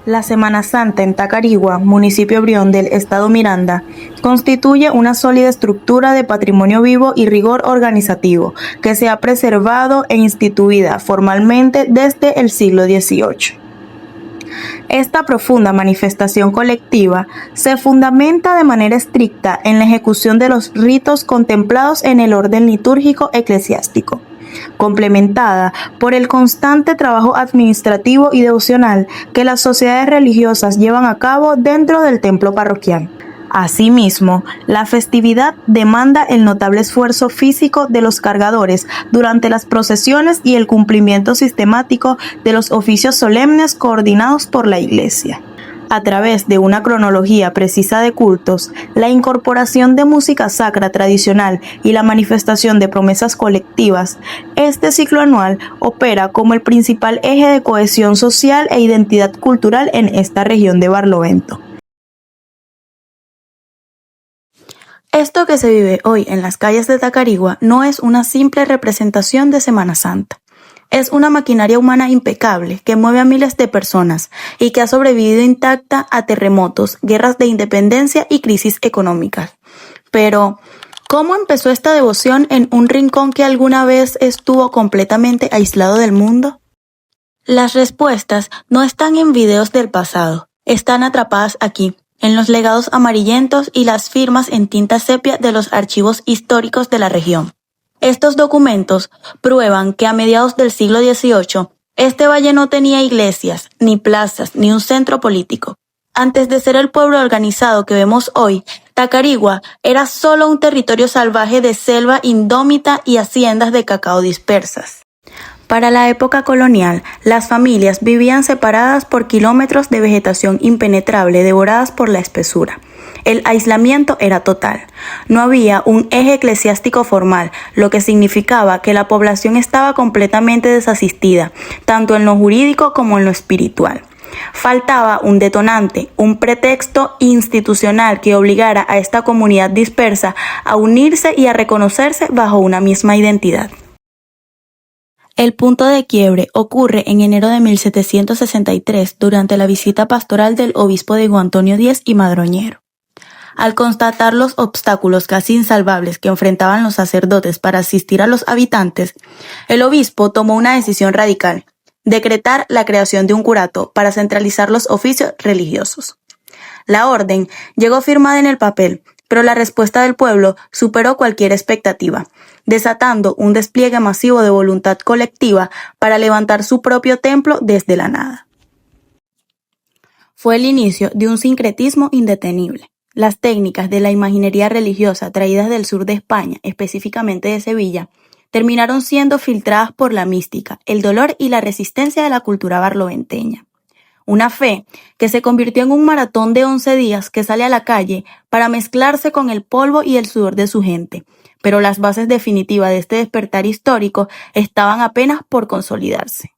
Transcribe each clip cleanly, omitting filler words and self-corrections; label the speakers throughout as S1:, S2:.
S1: La Semana Santa en Tacarigua, municipio Brión del estado Miranda, constituye una sólida estructura de patrimonio vivo y rigor organizativo que se ha preservado e instituida formalmente desde el siglo XVIII. Esta profunda manifestación colectiva se fundamenta de manera estricta en la ejecución de los ritos contemplados en el orden litúrgico eclesiástico, complementada por el constante trabajo administrativo y devocional que las sociedades religiosas llevan a cabo dentro del templo parroquial. Asimismo, la festividad demanda el notable esfuerzo físico de los cargadores durante las procesiones y el cumplimiento sistemático de los oficios solemnes coordinados por la Iglesia. A través de una cronología precisa de cultos, la incorporación de música sacra tradicional y la manifestación de promesas colectivas, este ciclo anual opera como el principal eje de cohesión social e identidad cultural en esta región de Barlovento. Esto que se vive hoy en las calles de Tacarigua no es una simple representación de Semana Santa. Es una maquinaria humana impecable que mueve a miles de personas y que ha sobrevivido intacta a terremotos, guerras de independencia y crisis económicas. Pero, ¿cómo empezó esta devoción en un rincón que alguna vez estuvo completamente aislado del mundo? Las respuestas no están en videos del pasado, están atrapadas aquí, en los legados amarillentos y las firmas en tinta sepia de los archivos históricos de la región. Estos documentos prueban que a mediados del siglo XVIII, este valle no tenía iglesias, ni plazas, ni un centro político. Antes de ser el pueblo organizado que vemos hoy, Tacarigua era solo un territorio salvaje de selva indómita y haciendas de cacao dispersas. Para la época colonial, las familias vivían separadas por kilómetros de vegetación impenetrable devoradas por la espesura. El aislamiento era total. No había un eje eclesiástico formal, lo que significaba que la población estaba completamente desasistida, tanto en lo jurídico como en lo espiritual. Faltaba un detonante, un pretexto institucional que obligara a esta comunidad dispersa a unirse y a reconocerse bajo una misma identidad. El punto de quiebre ocurre en enero de 1763 durante la visita pastoral del obispo de Juan Antonio Díez y Madroñero. Al constatar los obstáculos casi insalvables que enfrentaban los sacerdotes para asistir a los habitantes, el obispo tomó una decisión radical: decretar la creación de un curato para centralizar los oficios religiosos. La orden llegó firmada en el papel, pero la respuesta del pueblo superó cualquier expectativa, desatando un despliegue masivo de voluntad colectiva para levantar su propio templo desde la nada. Fue el inicio de un sincretismo indetenible. Las técnicas de la imaginería religiosa traídas del sur de España, específicamente de Sevilla, terminaron siendo filtradas por la mística, el dolor y la resistencia de la cultura barloventeña. Una fe que se convirtió en un maratón de 11 días que sale a la calle para mezclarse con el polvo y el sudor de su gente, pero las bases definitivas de este despertar histórico estaban apenas por consolidarse.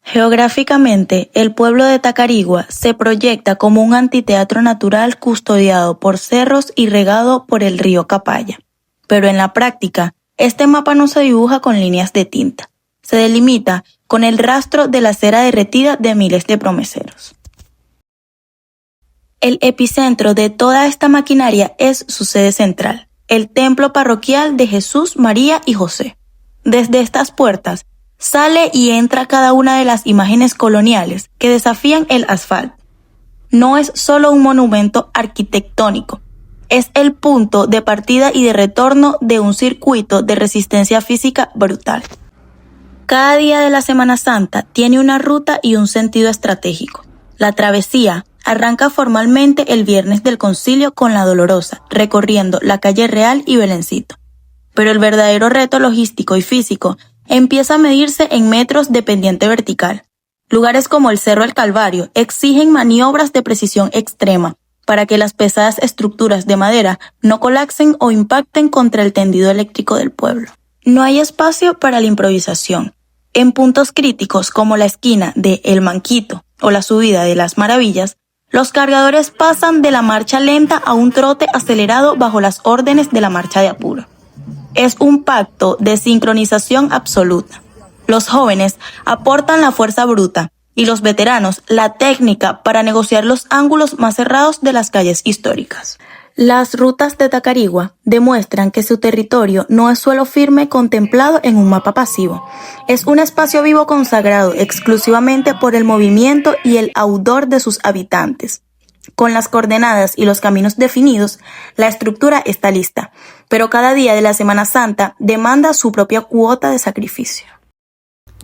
S1: Geográficamente, el pueblo de Tacarigua se proyecta como un anfiteatro natural custodiado por cerros y regado por el río Capaya. Pero en la práctica, este mapa no se dibuja con líneas de tinta. Se delimita con el rastro de la cera derretida de miles de promeseros. El epicentro de toda esta maquinaria es su sede central, el templo parroquial de Jesús, María y José. Desde estas puertas sale y entra cada una de las imágenes coloniales que desafían el asfalto. No es solo un monumento arquitectónico, es el punto de partida y de retorno de un circuito de resistencia física brutal. Cada día de la Semana Santa tiene una ruta y un sentido estratégico. La travesía arranca formalmente el viernes del Concilio con la Dolorosa, recorriendo la calle Real y Belencito. Pero el verdadero reto logístico y físico empieza a medirse en metros de pendiente vertical. Lugares como el Cerro del Calvario exigen maniobras de precisión extrema para que las pesadas estructuras de madera no colapsen o impacten contra el tendido eléctrico del pueblo. No hay espacio para la improvisación. En puntos críticos como la esquina de El Manquito o la subida de Las Maravillas, los cargadores pasan de la marcha lenta a un trote acelerado bajo las órdenes de la marcha de apuro. Es un pacto de sincronización absoluta. Los jóvenes aportan la fuerza bruta y los veteranos la técnica para negociar los ángulos más cerrados de las calles históricas. Las rutas de Tacarigua demuestran que su territorio no es suelo firme contemplado en un mapa pasivo. Es un espacio vivo consagrado exclusivamente por el movimiento y el ardor de sus habitantes. Con las coordenadas y los caminos definidos, la estructura está lista, pero cada día de la Semana Santa demanda su propia cuota de sacrificio.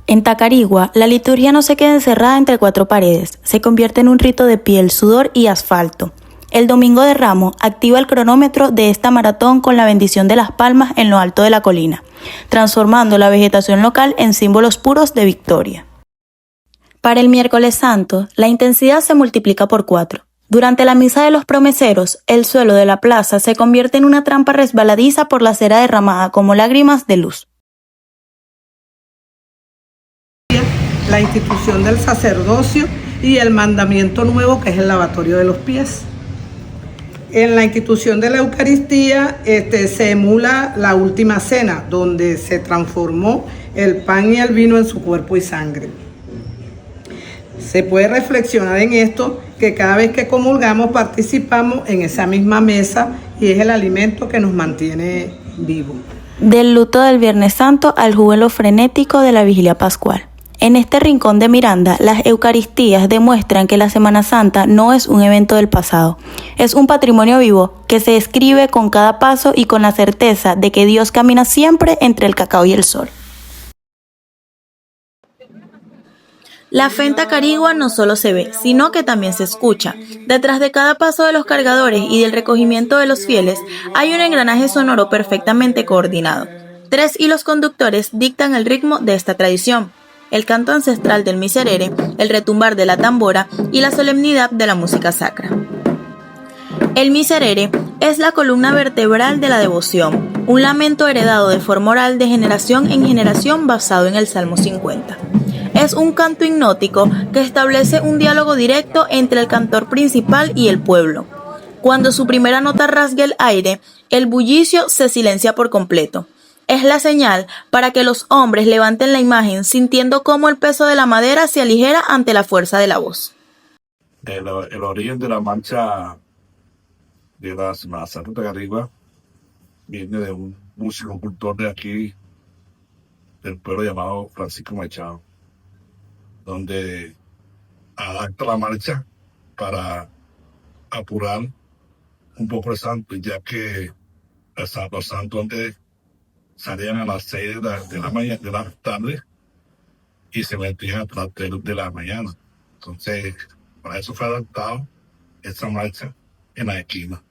S1: En Tacarigua, la liturgia no se queda encerrada entre cuatro paredes, se convierte en un rito de piel, sudor y asfalto. El Domingo de Ramos activa el cronómetro de esta maratón con la bendición de las palmas en lo alto de la colina, transformando la vegetación local en símbolos puros de victoria. Para el miércoles santo, la intensidad se multiplica por 4. Durante la misa de los promeseros, el suelo de la plaza se convierte en una trampa resbaladiza por la cera derramada como lágrimas de luz.
S2: La institución del sacerdocio y el mandamiento nuevo que es el lavatorio de los pies. En la institución de la Eucaristía se emula la última cena, donde se transformó el pan y el vino en su cuerpo y sangre. Se puede reflexionar en esto, que cada vez que comulgamos participamos en esa misma mesa y es el alimento que nos mantiene vivos.
S1: Del luto del Viernes Santo al júbilo frenético de la Vigilia Pascual. En este rincón de Miranda, las Eucaristías demuestran que la Semana Santa no es un evento del pasado, es un patrimonio vivo que se escribe con cada paso y con la certeza de que Dios camina siempre entre el cacao y el sol. La fe en Tacarigua no solo se ve, sino que también se escucha. Detrás de cada paso de los cargadores y del recogimiento de los fieles, hay un engranaje sonoro perfectamente coordinado. 3 hilos conductores dictan el ritmo de esta tradición: el canto ancestral del miserere, el retumbar de la tambora y la solemnidad de la música sacra. El miserere es la columna vertebral de la devoción, un lamento heredado de forma oral de generación en generación basado en el Salmo 50. Es un canto hipnótico que establece un diálogo directo entre el cantor principal y el pueblo. Cuando su primera nota rasga el aire, el bullicio se silencia por completo. Es la señal para que los hombres levanten la imagen sintiendo cómo el peso de la madera se aligera ante la fuerza de la voz.
S3: El origen de la marcha de la Semana Santa de Tacarigua viene de un músico cultor de aquí, del pueblo llamado Francisco Machado, donde adapta la marcha para apurar un poco el santo, ya que los santos antes salían a las 6 de la tarde y se metían a las 3 de la mañana. Entonces, para eso fue adaptado esta marcha en la esquina.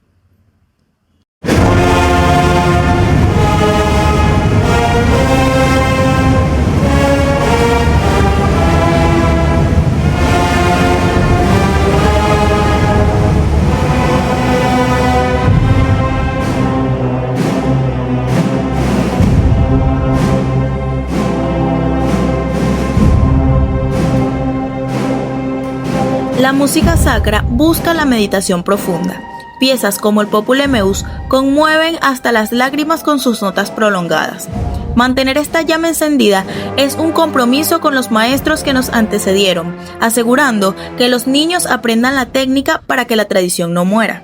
S1: La música sacra busca la meditación profunda. Piezas como el Popule Meus conmueven hasta las lágrimas con sus notas prolongadas. Mantener esta llama encendida es un compromiso con los maestros que nos antecedieron, asegurando que los niños aprendan la técnica para que la tradición no muera.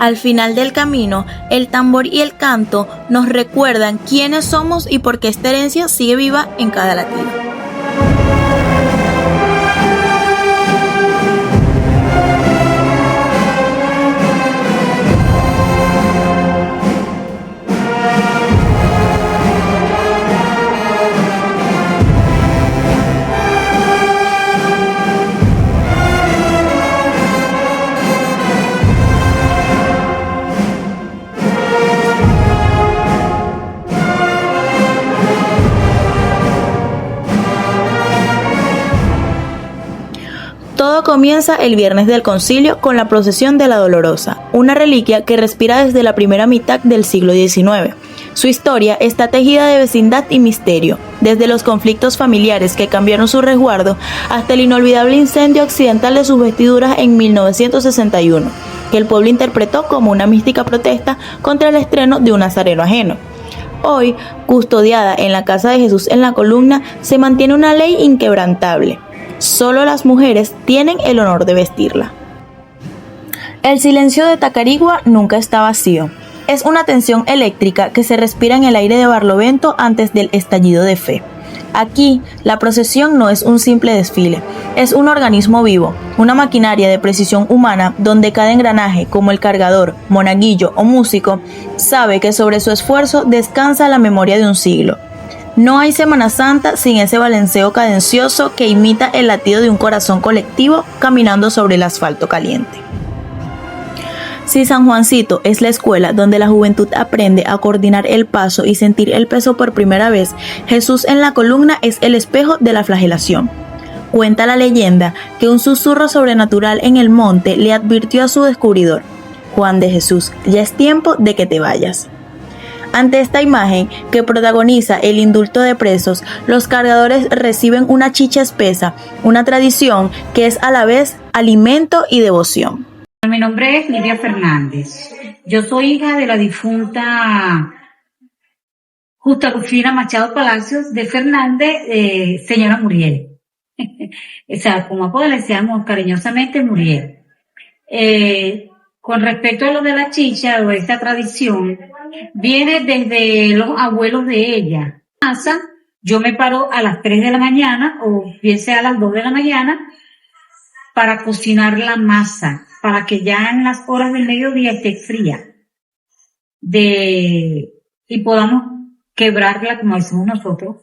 S1: Al final del camino, el tambor y el canto nos recuerdan quiénes somos y por qué esta herencia sigue viva en cada latido. Todo comienza el viernes del Concilio con la procesión de la Dolorosa, una reliquia que respira desde la primera mitad del siglo XIX. Su historia está tejida de vecindad y misterio, desde los conflictos familiares que cambiaron su resguardo hasta el inolvidable incendio accidental de sus vestiduras en 1961, que el pueblo interpretó como una mística protesta contra el estreno de un nazareno ajeno. Hoy, custodiada en la Casa de Jesús en la Columna, se mantiene una ley inquebrantable. Solo las mujeres tienen el honor de vestirla. El silencio de Tacarigua nunca está vacío. Es una tensión eléctrica que se respira en el aire de Barlovento antes del estallido de fe. Aquí, la procesión no es un simple desfile, es un organismo vivo, una maquinaria de precisión humana donde cada engranaje, como el cargador, monaguillo o músico, sabe que sobre su esfuerzo descansa la memoria de un siglo. No hay Semana Santa sin ese balanceo cadencioso que imita el latido de un corazón colectivo caminando sobre el asfalto caliente. Si San Juancito es la escuela donde la juventud aprende a coordinar el paso y sentir el peso por primera vez, Jesús en la columna es el espejo de la flagelación. Cuenta la leyenda que un susurro sobrenatural en el monte le advirtió a su descubridor: Juan de Jesús, ya es tiempo de que te vayas. Ante esta imagen que protagoniza el indulto de presos, los cargadores reciben una chicha espesa, una tradición que es a la vez alimento y devoción.
S4: Mi nombre es Lidia Fernández. Yo soy hija de la difunta Justa Rufina Machado Palacios de Fernández, señora Muriel. O sea, como apodo le decíamos cariñosamente Muriel. Con respecto a lo de la chicha o esta tradición, viene desde los abuelos de ella. Yo me paro a las 3 de la mañana o bien sea a las 2 de la mañana para cocinar la masa, para que ya en las horas del mediodía esté fría y podamos quebrarla, como decimos nosotros,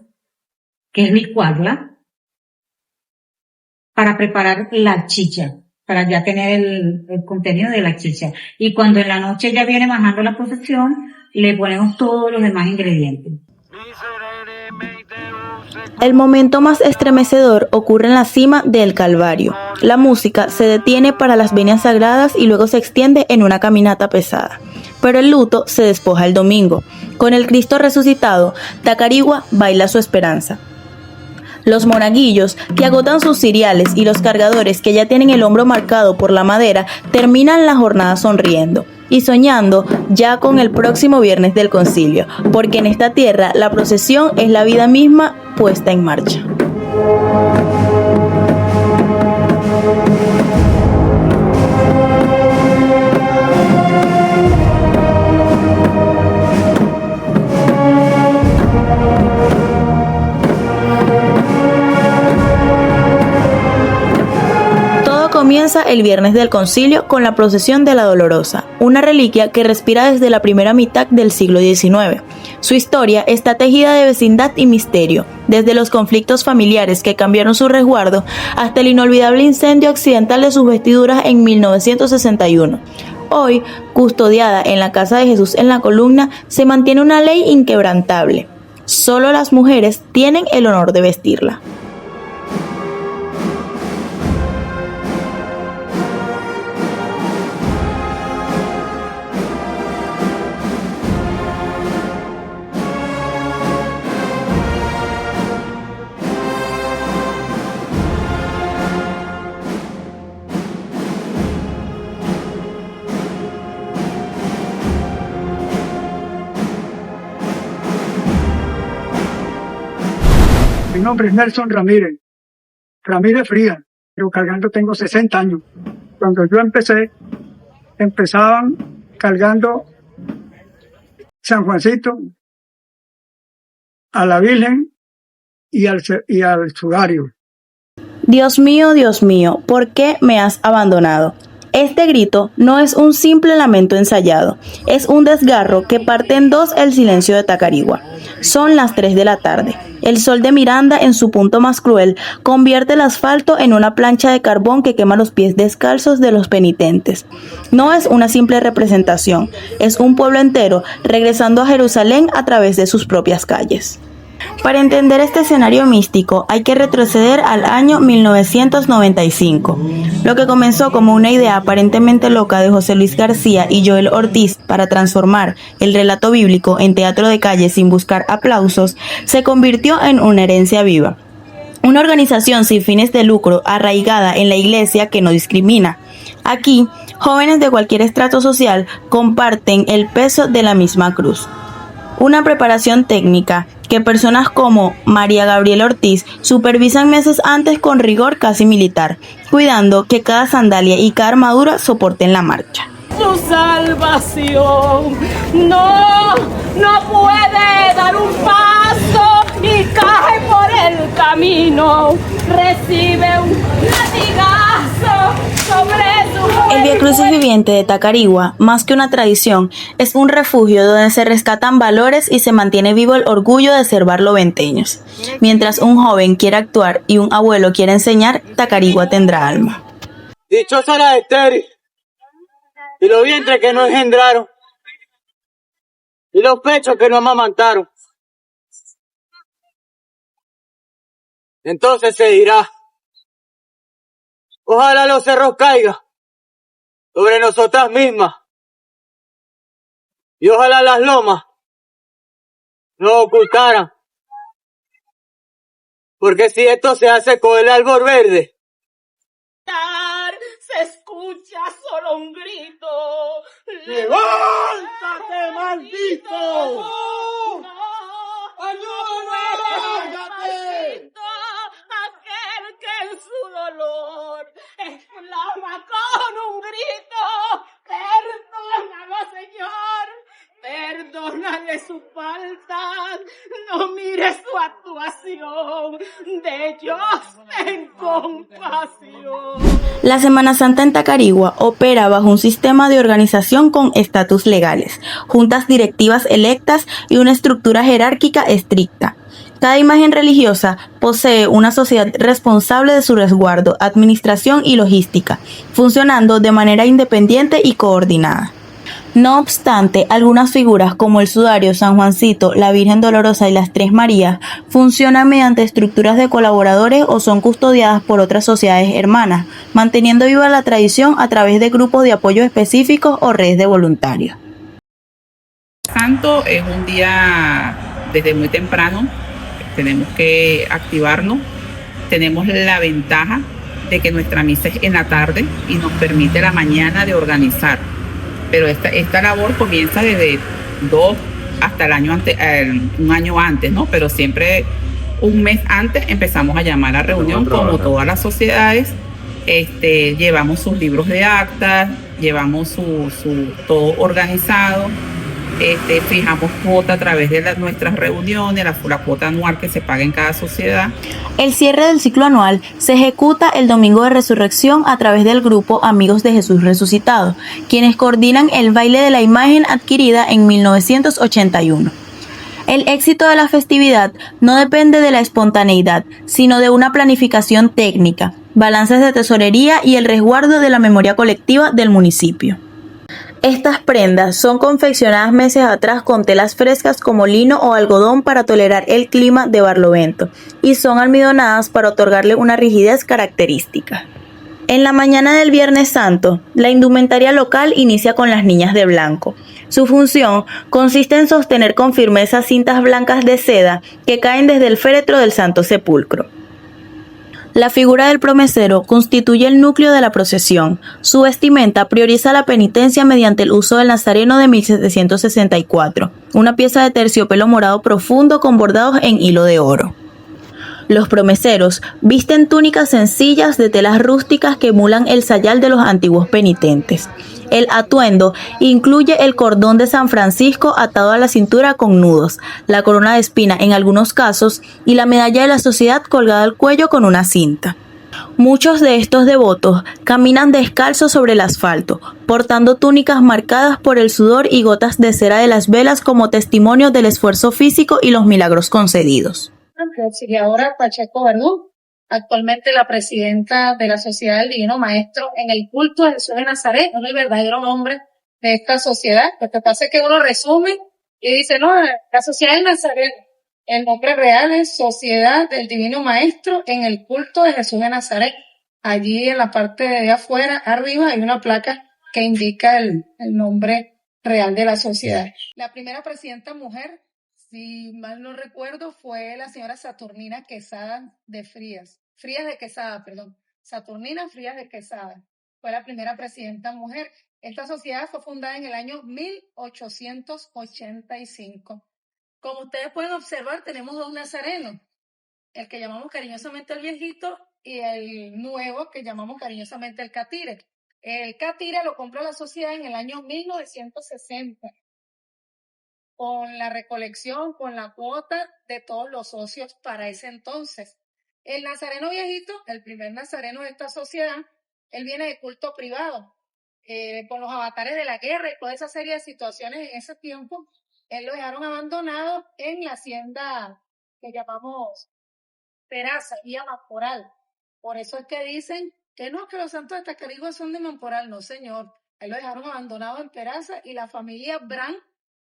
S4: que es licuarla, para preparar la chicha, para ya tener el contenido de la chicha. Y cuando en la noche ya viene bajando la procesión, le ponemos todos los demás ingredientes.
S1: El momento más estremecedor ocurre en la cima del Calvario. La música se detiene para las venias sagradas y luego se extiende en una caminata pesada. Pero el luto se despoja el domingo. Con el Cristo resucitado, Tacarigua baila su esperanza. Los monaguillos, que agotan sus ciriales, y los cargadores, que ya tienen el hombro marcado por la madera, terminan la jornada sonriendo y soñando ya con el próximo viernes del concilio, porque en esta tierra la procesión es la vida misma puesta en marcha. Comienza el viernes del concilio con la procesión de la Dolorosa, una reliquia que respira desde la primera mitad del siglo XIX. Su historia está tejida de vecindad y misterio, desde los conflictos familiares que cambiaron su resguardo hasta el inolvidable incendio accidental de sus vestiduras en 1961. Hoy, custodiada en la Casa de Jesús en la Columna, se mantiene una ley inquebrantable. Solo las mujeres tienen el honor de vestirla.
S5: Mi nombre es Nelson Ramírez Frías, pero cargando tengo 60 años. Cuando yo empezaban cargando San Juancito, a la Virgen y al sudario.
S1: Dios mío, ¿por qué me has abandonado? Este grito no es un simple lamento ensayado, es un desgarro que parte en dos el silencio de Tacarigua. Son las 3 de la tarde. El sol de Miranda, en su punto más cruel, convierte el asfalto en una plancha de carbón que quema los pies descalzos de los penitentes. No es una simple representación, es un pueblo entero regresando a Jerusalén a través de sus propias calles. Para entender este escenario místico hay que retroceder al año 1995. Lo que comenzó como una idea aparentemente loca de José Luis García y Joel Ortiz para transformar el relato bíblico en teatro de calle sin buscar aplausos, se convirtió en una herencia viva. Una organización sin fines de lucro arraigada en la iglesia que no discrimina. Aquí, jóvenes de cualquier estrato social comparten el peso de la misma cruz. Una preparación técnica que personas como María Gabriela Ortiz supervisan meses antes con rigor casi militar, cuidando que cada sandalia y cada armadura soporten la marcha.
S6: Su salvación no puede dar un paso y cae por el camino, recibe un latigazo sobre su
S1: El Vía Crucis Viviente de Tacarigua, más que una tradición, es un refugio donde se rescatan valores y se mantiene vivo el orgullo de ser barloventeños. Mientras un joven quiere actuar y un abuelo quiere enseñar, Tacarigua tendrá alma.
S7: Dichosa la estéril, y los vientres que no engendraron, y los pechos que no amamantaron. Entonces se dirá, ojalá los cerros caigan sobre nosotras mismas, y ojalá las lomas no ocultaran, porque si esto se hace con el árbol verde,
S6: se escucha solo un grito.
S7: ¡levántate, maldito!
S6: Aquel que en su dolor exclama con un grito, perdónalo, Señor, perdónale su falta, no mire su actuación, de Dios ten compasión.
S1: La Semana Santa en Tacarigua opera bajo un sistema de organización con estatus legales, juntas directivas electas y una estructura jerárquica estricta. Cada imagen religiosa posee una sociedad responsable de su resguardo, administración y logística, funcionando de manera independiente y coordinada. No obstante, algunas figuras como el sudario, San Juancito, la Virgen Dolorosa y las Tres Marías funcionan mediante estructuras de colaboradores o son custodiadas por otras sociedades hermanas, manteniendo viva la tradición a través de grupos de apoyo específicos o redes de voluntarios.
S8: Santo es un día desde muy temprano, tenemos que activarnos, tenemos la ventaja de que nuestra misa es en la tarde y nos permite la mañana de organizar. Pero esta labor comienza desde 2 hasta un año antes, ¿no? Pero siempre un mes antes empezamos a llamar a reunión como todas las sociedades. Llevamos sus libros de actas, llevamos todo organizado. Fijamos cuota a través de nuestras reuniones, la cuota anual que se paga en cada sociedad.
S1: El cierre del ciclo anual se ejecuta el Domingo de Resurrección a través del grupo Amigos de Jesús Resucitado, quienes coordinan el baile de la imagen adquirida en 1981. El éxito de la festividad no depende de la espontaneidad, sino de una planificación técnica, balances de tesorería y el resguardo de la memoria colectiva del municipio. Estas prendas son confeccionadas meses atrás con telas frescas como lino o algodón para tolerar el clima de Barlovento y son almidonadas para otorgarle una rigidez característica. En la mañana del Viernes Santo, la indumentaria local inicia con las niñas de blanco. Su función consiste en sostener con firmeza cintas blancas de seda que caen desde el féretro del Santo Sepulcro. La figura del promesero constituye el núcleo de la procesión. Su vestimenta prioriza la penitencia mediante el uso del nazareno de 1764, una pieza de terciopelo morado profundo con bordados en hilo de oro. Los promeseros visten túnicas sencillas de telas rústicas que emulan el sayal de los antiguos penitentes. El atuendo incluye el cordón de San Francisco atado a la cintura con nudos, la corona de espina en algunos casos y la medalla de la sociedad colgada al cuello con una cinta. Muchos de estos devotos caminan descalzos sobre el asfalto, portando túnicas marcadas por el sudor y gotas de cera de las velas como testimonio del esfuerzo físico y los milagros concedidos.
S9: Auxiliadora Pacheco Verdú, actualmente la presidenta de la Sociedad del Divino Maestro en el culto de Jesús de Nazaret, no es el verdadero nombre de esta sociedad. Lo que pasa es que uno resume y dice, no, la Sociedad de Nazaret, el nombre real es Sociedad del Divino Maestro en el culto de Jesús de Nazaret. Allí en la parte de afuera, arriba, hay una placa que indica el nombre real de la sociedad. La primera presidenta mujer, si mal no recuerdo, fue la señora Saturnina Quesada de Frías de Quesada, perdón. Saturnina Frías de Quesada. Fue la primera presidenta mujer. Esta sociedad fue fundada en el año 1885. Como ustedes pueden observar, tenemos dos nazarenos, el que llamamos cariñosamente el viejito y el nuevo que llamamos cariñosamente el catire. El catire lo compró la sociedad en el año 1960, con la recolección, con la cuota de todos los socios para ese entonces. El nazareno viejito, el primer nazareno de esta sociedad, él viene de culto privado, con los avatares de la guerra y toda esa serie de situaciones en ese tiempo. Él lo dejaron abandonado en la hacienda que llamamos Peraza, vía Mamporal. Por eso es que dicen que no, que los santos de Tacarigua son de Mamporal. No, señor. Él lo dejaron abandonado en Peraza y la familia Brand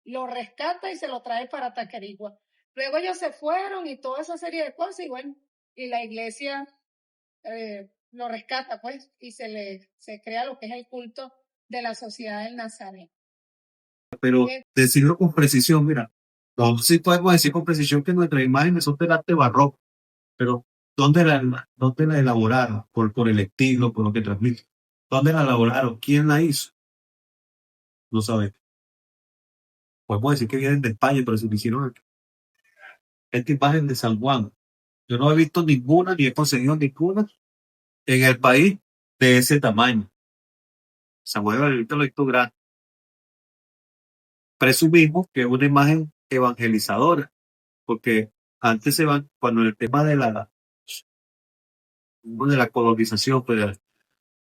S9: lo rescata y se lo trae para Tacarigua. Luego ellos se fueron y toda esa serie de cosas y bueno, y la iglesia lo rescata pues y se crea lo que es el culto de la sociedad del Nazareno.
S10: Pero decirlo con precisión, mira, no sí podemos decir con precisión que nuestras imágenes son del arte barroco, pero ¿dónde la elaboraron? Por el estilo, por lo que transmite. ¿Dónde la elaboraron? ¿Quién la hizo? No sabemos. Podemos decir que vienen de España, pero se lo hicieron aquí. Esta imagen de San Juan, yo no he visto ninguna, ni he conseguido ninguna en el país de ese tamaño. San Juan ahorita lo he visto grande. Presumimos que es una imagen evangelizadora, porque antes cuando el tema de la colonización, pues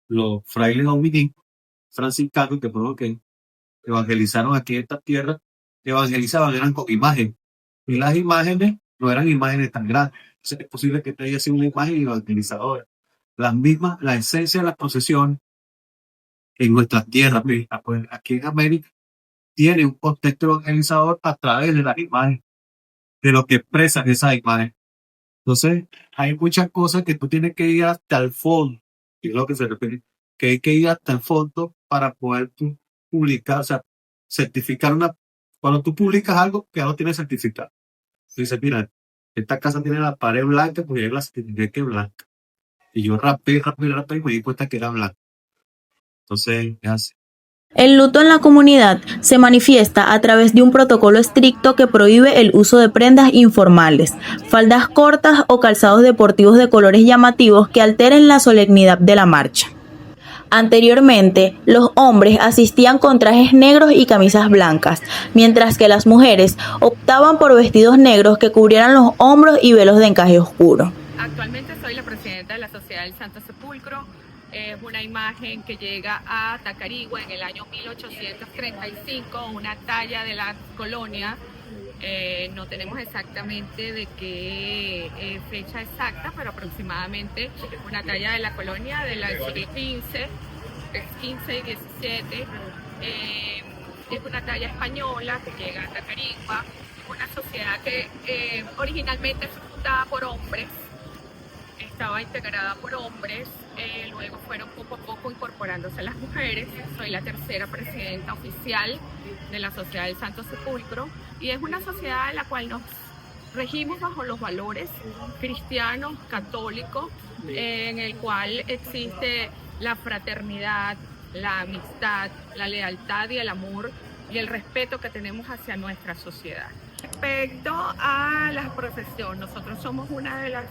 S10: los frailes dominicos, franciscanos, que fueron que evangelizaron aquí en esta tierra, evangelizaban, eran con imagen, y las imágenes no eran imágenes tan grandes. Entonces, es posible que haya sido una imagen evangelizadora. La esencia de las procesiones en nuestra tierra, pues aquí en América, tiene un contexto evangelizador a través de las imágenes, de lo que expresan esas imágenes. Entonces, hay muchas cosas que tú tienes que ir hasta el fondo, y es lo que se refiere, que hay que ir hasta el fondo para poder tú publicar, o sea, certificar cuando tú publicas algo, que ya lo tienes certificado. Dice, mira, esta casa tiene la pared blanca, pues yo la certifiqué que es blanca. Y yo rapé y me di cuenta que era blanca. Entonces, es así.
S1: El luto en la comunidad se manifiesta a través de un protocolo estricto que prohíbe el uso de prendas informales, faldas cortas o calzados deportivos de colores llamativos que alteren la solemnidad de la marcha. Anteriormente, los hombres asistían con trajes negros y camisas blancas, mientras que las mujeres optaban por vestidos negros que cubrieran los hombros y velos de encaje oscuro.
S11: Actualmente soy la presidenta de la Sociedad del Santo Sepulcro. Es una imagen que llega a Tacarigua en el año 1835, una talla de la colonia. No tenemos exactamente de qué fecha exacta, pero aproximadamente una talla de la colonia del siglo XV y XVII. Es una talla española que llega a Tacarigua, una sociedad que originalmente fue fundada por hombres, estaba integrada por hombres, luego fueron poco a poco incorporándose las mujeres. Soy la tercera presidenta oficial de la Sociedad del Santo Sepulcro y es una sociedad en la cual nos regimos bajo los valores cristianos, católicos, en el cual existe la fraternidad, la amistad, la lealtad y el amor y el respeto que tenemos hacia nuestra sociedad. Respecto a la procesión, nosotros somos una de las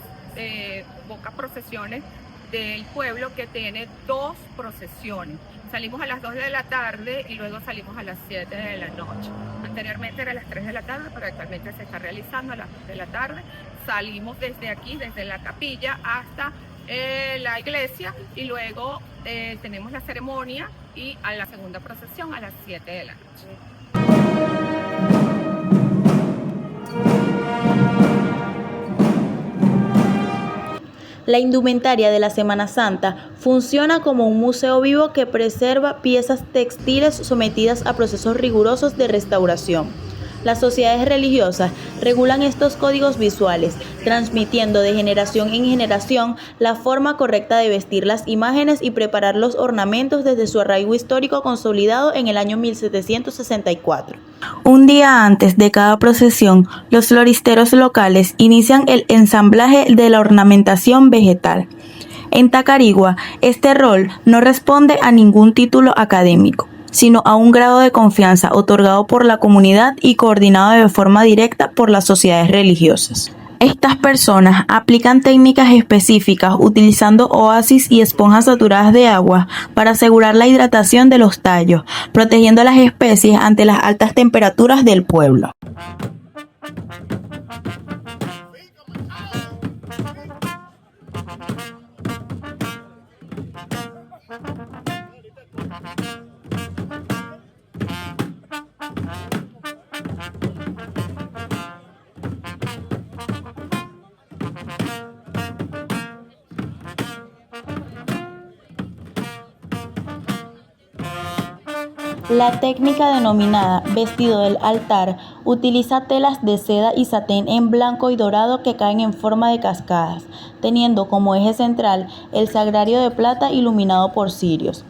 S11: pocas procesiones del pueblo que tiene dos procesiones. Salimos a las 2 de la tarde y luego salimos a las 7 de la noche. Anteriormente era a las 3 de la tarde, pero actualmente se está realizando a las 2 de la tarde. Salimos desde aquí, desde la capilla hasta la iglesia y luego tenemos la ceremonia y a la segunda procesión a las 7 de la noche.
S1: La indumentaria de la Semana Santa funciona como un museo vivo que preserva piezas textiles sometidas a procesos rigurosos de restauración. Las sociedades religiosas regulan estos códigos visuales, transmitiendo de generación en generación la forma correcta de vestir las imágenes y preparar los ornamentos desde su arraigo histórico consolidado en el año 1764. Un día antes de cada procesión, los floristeros locales inician el ensamblaje de la ornamentación vegetal. En Tacarigua, este rol no responde a ningún título académico. sino a un grado de confianza otorgado por la comunidad y coordinado de forma directa por las sociedades religiosas. Estas personas aplican técnicas específicas utilizando oasis y esponjas saturadas de agua para asegurar la hidratación de los tallos, protegiendo a las especies ante las altas temperaturas del pueblo. La técnica denominada vestido del altar utiliza telas de seda y satén en blanco y dorado que caen en forma de cascadas, teniendo como eje central el sagrario de plata iluminado por cirios.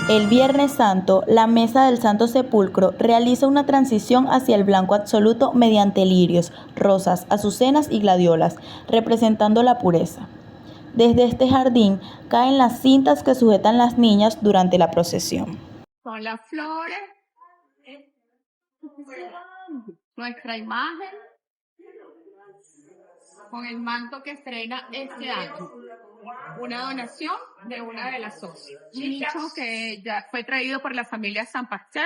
S1: El Viernes Santo, la Mesa del Santo Sepulcro realiza una transición hacia el blanco absoluto mediante lirios, rosas, azucenas y gladiolas, representando la pureza. Desde este jardín caen las cintas que sujetan las niñas durante la procesión.
S11: Con las flores, nuestra imagen, con el manto que estrena este año. Una donación de una de las socias. Nicho que ya fue traído por la familia San Pastor.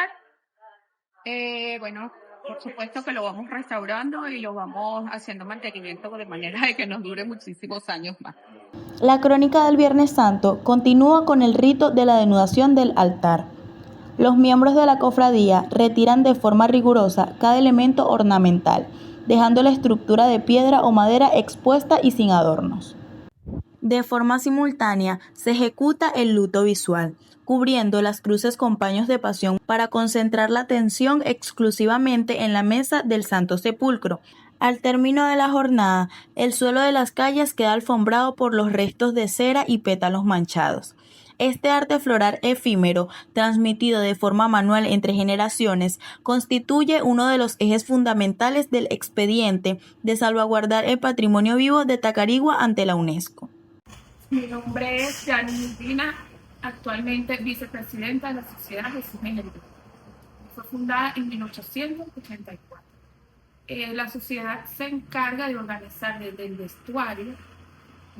S11: Bueno, por supuesto que lo vamos restaurando y lo vamos haciendo mantenimiento de manera de que nos dure muchísimos años más.
S1: La crónica del Viernes Santo continúa con el rito de la denudación del altar. Los miembros de la cofradía retiran de forma rigurosa cada elemento ornamental, dejando la estructura de piedra o madera expuesta y sin adornos. De forma simultánea se ejecuta el luto visual, cubriendo las cruces con paños de pasión para concentrar la atención exclusivamente en la mesa del Santo Sepulcro. Al término de la jornada, el suelo de las calles queda alfombrado por los restos de cera y pétalos manchados. Este arte floral efímero, transmitido de forma manual entre generaciones, constituye uno de los ejes fundamentales del expediente de salvaguardar el patrimonio vivo de Tacarigua ante la UNESCO.
S11: Mi nombre es Janine Medina, actualmente vicepresidenta de la Sociedad Jesús en el Grupo. Fue fundada en 1884. La sociedad se encarga de organizar desde el vestuario,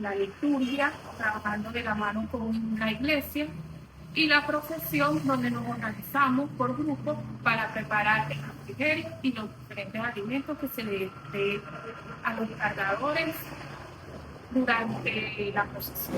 S11: la liturgia, trabajando de la mano con la iglesia, y la procesión, donde nos organizamos por grupos para preparar el refrigerio y los diferentes alimentos que se le dé a los cargadores durante la procesión.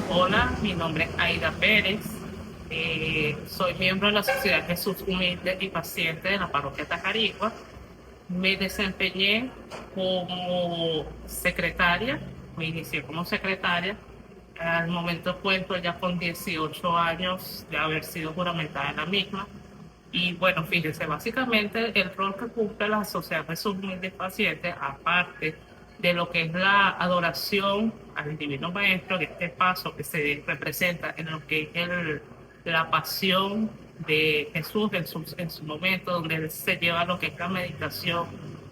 S12: Hola, mi nombre es Aida Pérez, soy miembro de la Sociedad Jesús Humilde y Paciente de la Parroquia Tacarigua. Me desempeñé como secretaria, me inicié como secretaria. Al momento cuento ya con 18 años de haber sido juramentada en la misma. Y bueno, fíjense, básicamente el rol que cumple la Sociedad Jesús Humilde y Paciente, aparte de lo que es la adoración al Divino Maestro, de este paso que se representa en lo que es la pasión de Jesús en su momento, donde él se lleva lo que es la meditación,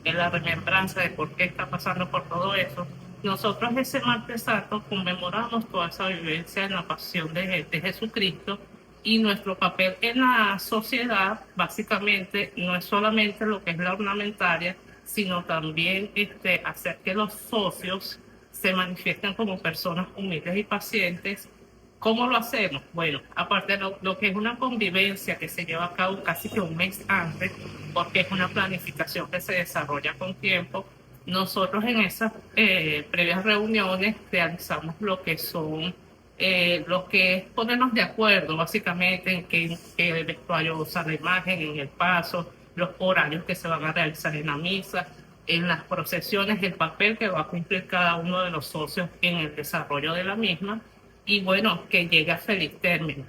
S12: en la remembranza de por qué está pasando por todo eso. Nosotros ese martes santo conmemoramos toda esa vivencia en la pasión de Jesucristo, y nuestro papel en la sociedad básicamente no es solamente lo que es la ornamentaria, sino también hacer que los socios se manifiesten como personas humildes y pacientes. ¿Cómo lo hacemos? Bueno, aparte de lo que es una convivencia que se lleva a cabo casi que un mes antes, porque es una planificación que se desarrolla con tiempo, Nosotros en esas previas reuniones realizamos lo que son, lo que es ponernos de acuerdo básicamente en qué vestuario usa la imagen, en el paso, los horarios que se van a realizar en la misa, en las procesiones, el papel que va a cumplir cada uno de los socios en el desarrollo de la misma y bueno, que llegue a feliz término.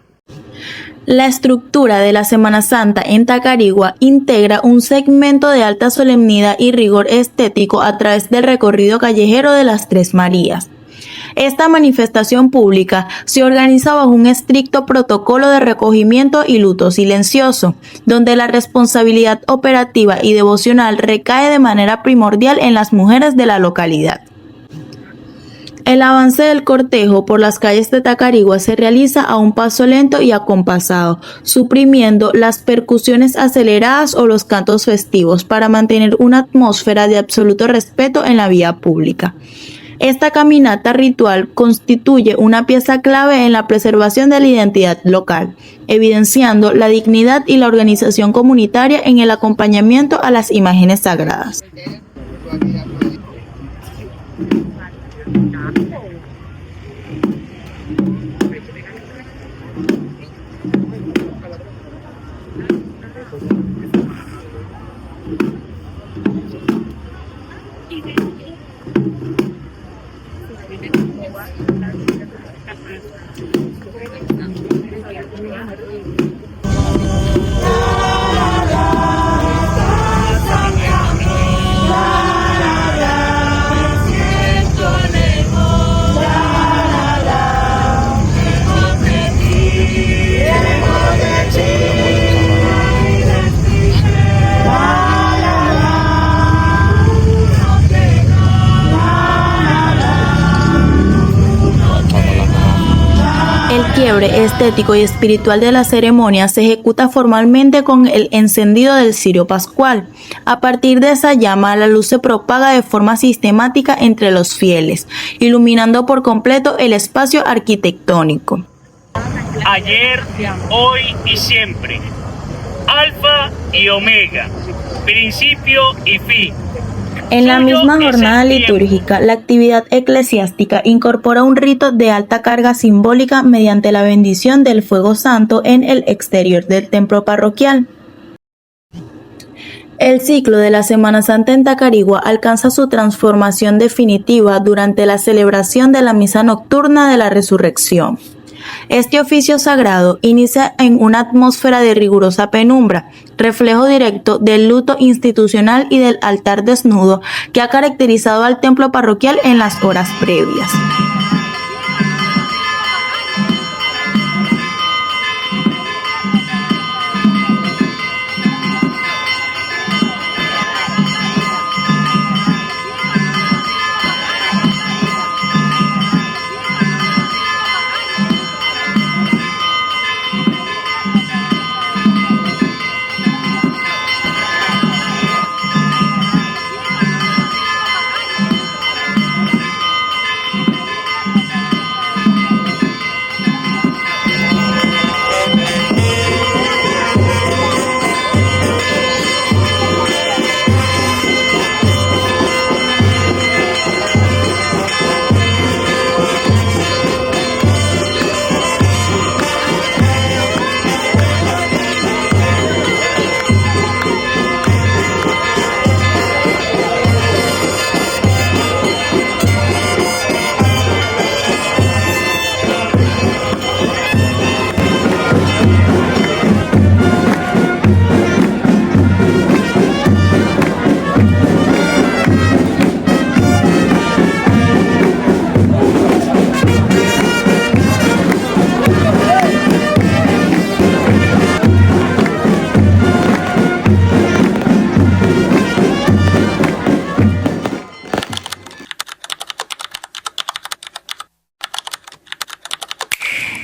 S1: La estructura de la Semana Santa en Tacarigua integra un segmento de alta solemnidad y rigor estético a través del recorrido callejero de las Tres Marías. Esta manifestación pública se organiza bajo un estricto protocolo de recogimiento y luto silencioso, donde la responsabilidad operativa y devocional recae de manera primordial en las mujeres de la localidad. El avance del cortejo por las calles de Tacarigua se realiza a un paso lento y acompasado, suprimiendo las percusiones aceleradas o los cantos festivos para mantener una atmósfera de absoluto respeto en la vía pública. Esta caminata ritual constituye una pieza clave en la preservación de la identidad local, evidenciando la dignidad y la organización comunitaria en el acompañamiento a las imágenes sagradas. El quiebre estético y espiritual de la ceremonia se ejecuta formalmente con el encendido del cirio pascual. A partir de esa llama, la luz se propaga de forma sistemática entre los fieles, iluminando por completo el espacio arquitectónico.
S13: Ayer, hoy y siempre. Alfa y Omega. Principio y fin.
S1: En la misma jornada litúrgica, la actividad eclesiástica incorpora un rito de alta carga simbólica mediante la bendición del fuego santo en el exterior del templo parroquial. El ciclo de la Semana Santa en Tacarigua alcanza su transformación definitiva durante la celebración de la misa nocturna de la Resurrección. Este oficio sagrado inicia en una atmósfera de rigurosa penumbra, reflejo directo del luto institucional y del altar desnudo que ha caracterizado al templo parroquial en las horas previas.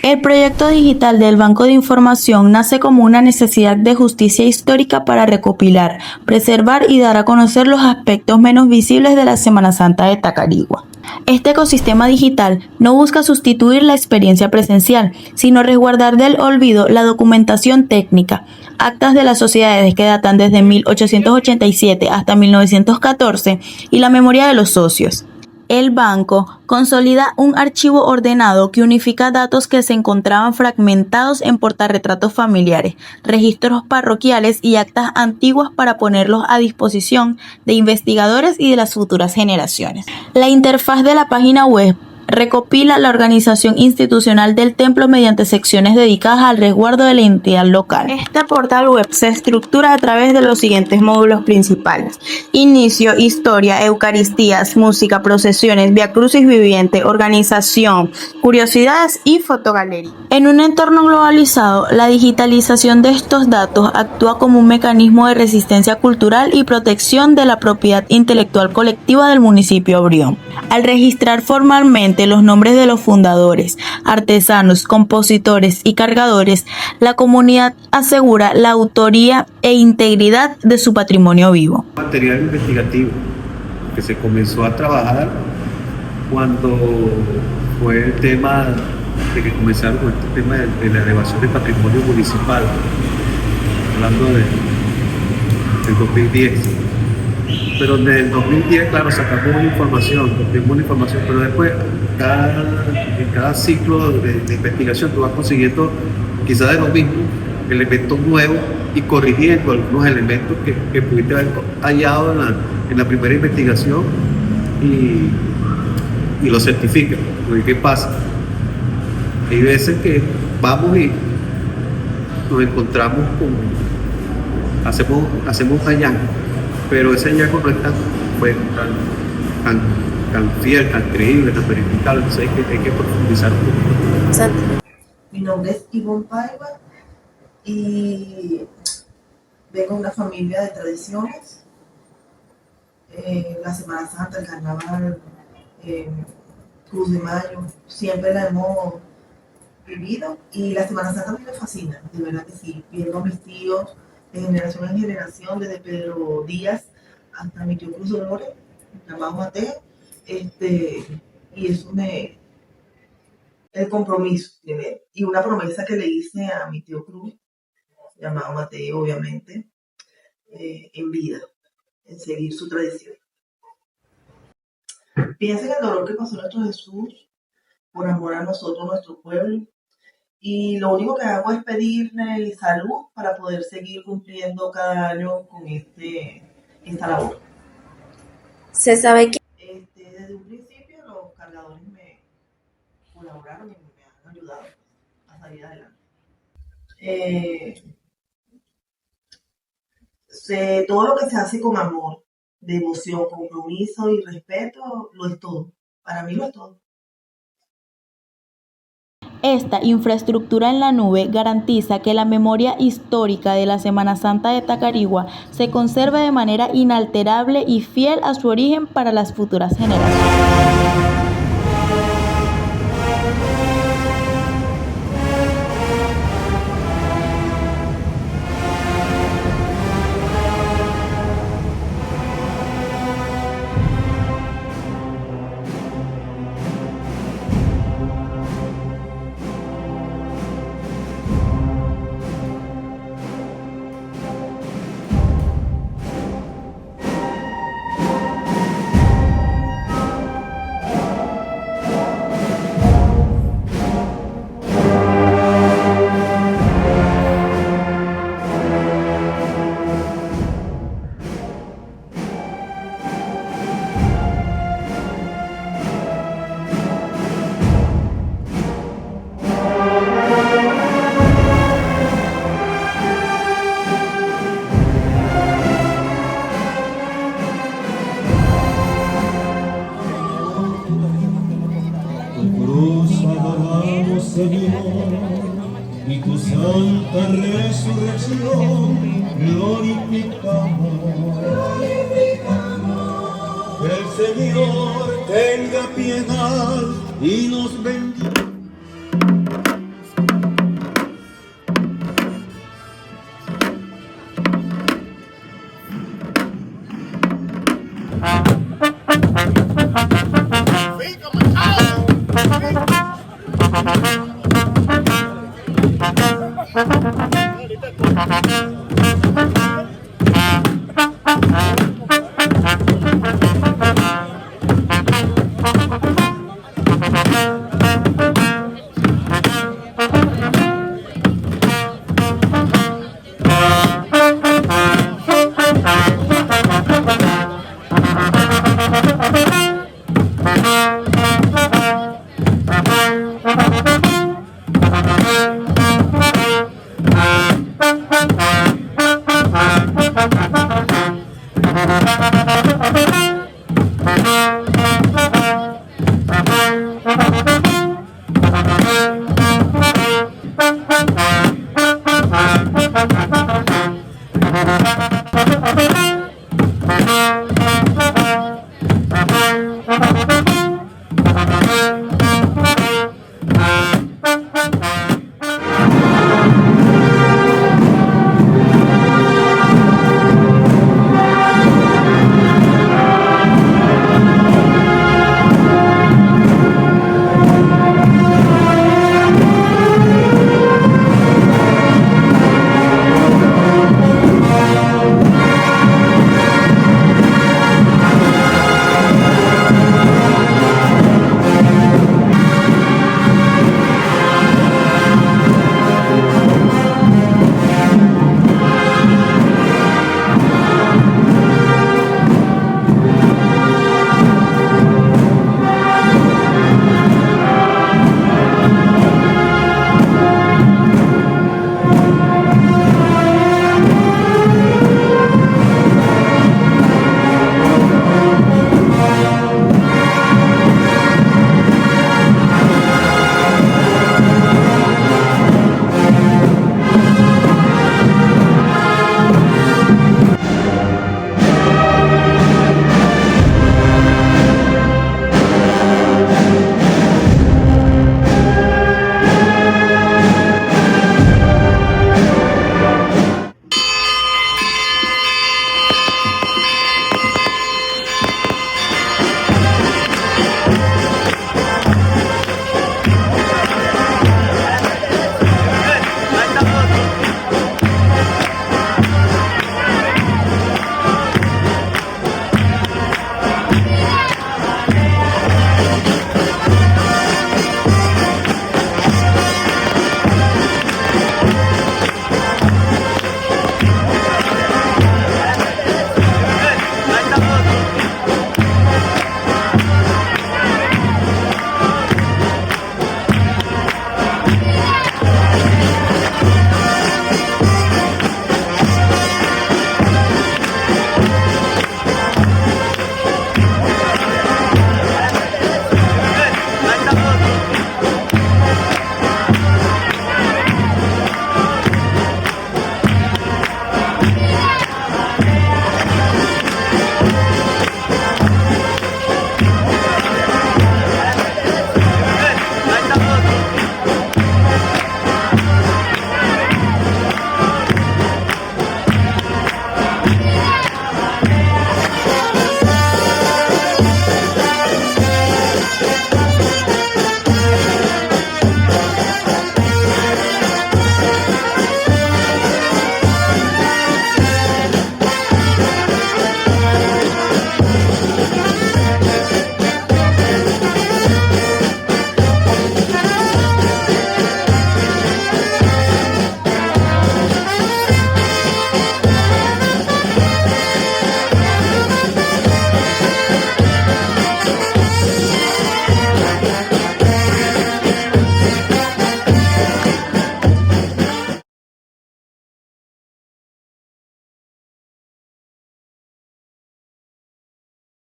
S1: El proyecto digital del Banco de Información nace como una necesidad de justicia histórica para recopilar, preservar y dar a conocer los aspectos menos visibles de la Semana Santa de Tacarigua. Este ecosistema digital no busca sustituir la experiencia presencial, sino resguardar del olvido la documentación técnica, actas de las sociedades que datan desde 1887 hasta 1914 y la memoria de los socios. El banco consolida un archivo ordenado que unifica datos que se encontraban fragmentados en portarretratos familiares, registros parroquiales y actas antiguas para ponerlos a disposición de investigadores y de las futuras generaciones. La interfaz de la página web recopila la organización institucional del templo mediante secciones dedicadas al resguardo de la identidad local. Este portal web se estructura a través de los siguientes módulos principales: inicio, historia, eucaristías, música, procesiones, viacrucis viviente, organización, curiosidades y fotogalería. En un entorno globalizado, la digitalización de estos datos actúa como un mecanismo de resistencia cultural y protección de la propiedad intelectual colectiva del municipio Brión. Al registrar formalmente los nombres de los fundadores, artesanos, compositores y cargadores, la comunidad asegura la autoría e integridad de su patrimonio vivo.
S10: Material investigativo que se comenzó a trabajar cuando fue el tema de que comenzaron con este tema de la elevación del patrimonio municipal, hablando del 2010. Pero desde el 2010, claro, sacamos información, pero después en cada ciclo de investigación tú vas consiguiendo quizás de lo mismo, elementos nuevos y corrigiendo algunos elementos que pudiste haber hallado en la primera investigación y lo certifican. ¿Qué pasa? Hay veces que vamos y nos encontramos hacemos un hallazgo, pero ese hallazgo no es tan fiel, tan creíble, tan verificable, entonces hay que profundizar un poquito.
S14: Mi nombre es Ivonne Paiva y vengo de una familia de tradiciones. La Semana Santa, el Carnaval, Cruz de Mayo, siempre la hemos vivido y la Semana Santa a mí me fascina, de verdad que sí, viendo a mis tíos de generación en generación, desde Pedro Díaz hasta mi tío Cruz Dolores, llamado Mateo, y eso el compromiso y una promesa que le hice a mi tío Cruz, llamado Mateo, obviamente, en vida, en seguir su tradición. Piensa en el dolor que pasó nuestro Jesús por amor a nosotros, nuestro pueblo, y lo único que hago es pedirle salud para poder seguir cumpliendo cada año con esta labor.
S15: Se sabe que
S14: desde un principio los cargadores me colaboraron y me han ayudado a salir adelante. Todo lo que se hace con amor, devoción, compromiso y respeto, lo es todo. Para mí lo es todo.
S1: Esta infraestructura en la nube garantiza que la memoria histórica de la Semana Santa de Tacarigua se conserve de manera inalterable y fiel a su origen para las futuras generaciones.
S16: Y tu santa resurrección glorificamos. El Señor tenga piedad y nos bendiga. Thank you.